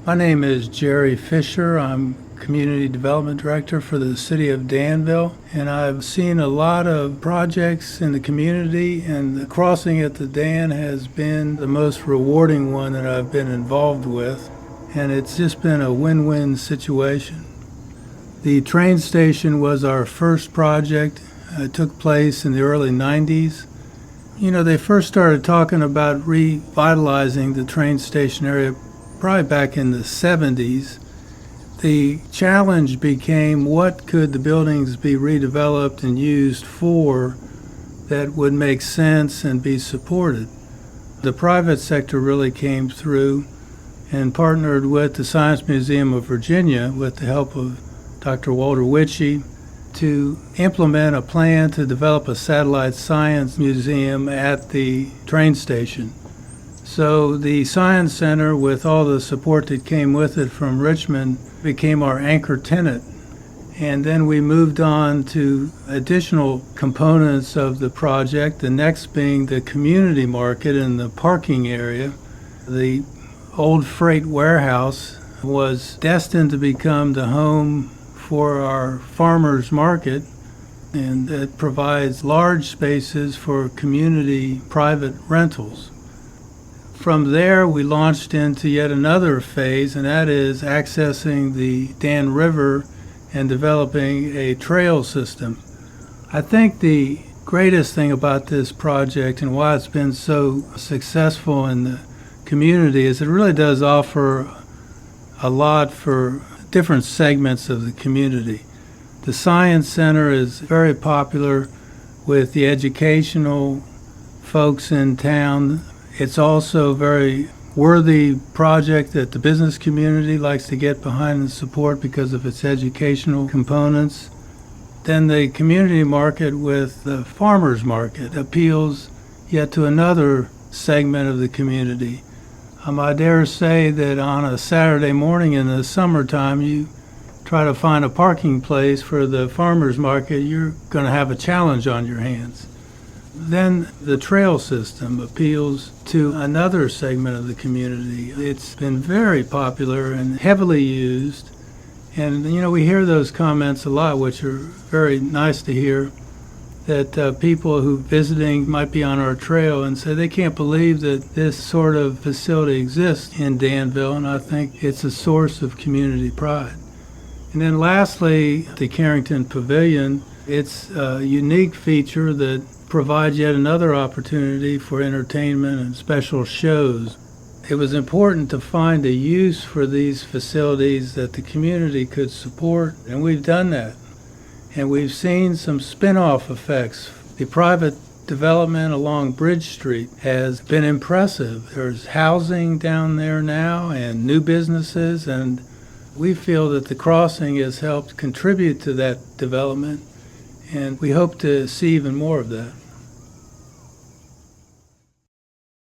My name is Jerry Fisher. I'm Community Development Director for the City of Danville, and I've seen a lot of projects in the community, and the crossing at the Dan has been the most rewarding one that I've been involved with, and it's just been a win-win situation. The train station was our first project. It took place in the early 90s. They first started talking about revitalizing the train station area probably back in the 70s. The challenge became, what could the buildings be redeveloped and used for that would make sense and be supported? The private sector really came through and partnered with the Science Museum of Virginia with the help of Dr. Walter Witchey to implement a plan to develop a satellite science museum at the train station. So the Science Center, with all the support that came with it from Richmond, became our anchor tenant. And then we moved on to additional components of the project, the next being the community market and the parking area. The old freight warehouse was destined to become the home for our farmers market, and it provides large spaces for community private rentals. From there, we launched into yet another phase, and that is accessing the Dan River and developing a trail system. I think the greatest thing about this project and why it's been so successful in the community is it really does offer a lot for different segments of the community. The Science Center is very popular with the educational folks in town. It's also a very worthy project that the business community likes to get behind and support because of its educational components. Then the community market with the farmers market appeals yet to another segment of the community. I dare say that on a Saturday morning in the summertime, you try to find a parking place for the farmers market, you're going to have a challenge on your hands. Then the trail system appeals to another segment of the community. It's been very popular and heavily used. And, we hear those comments a lot, which are very nice to hear, that people who visiting might be on our trail and say they can't believe that this sort of facility exists in Danville, and I think it's a source of community pride. And then lastly, the Carrington Pavilion, it's a unique feature that provides yet another opportunity for entertainment and special shows. It was important to find a use for these facilities that the community could support, and we've done that. And we've seen some spin-off effects. The private development along Bridge Street has been impressive. There's housing down there now and new businesses, and we feel that the crossing has helped contribute to that development, and we hope to see even more of that.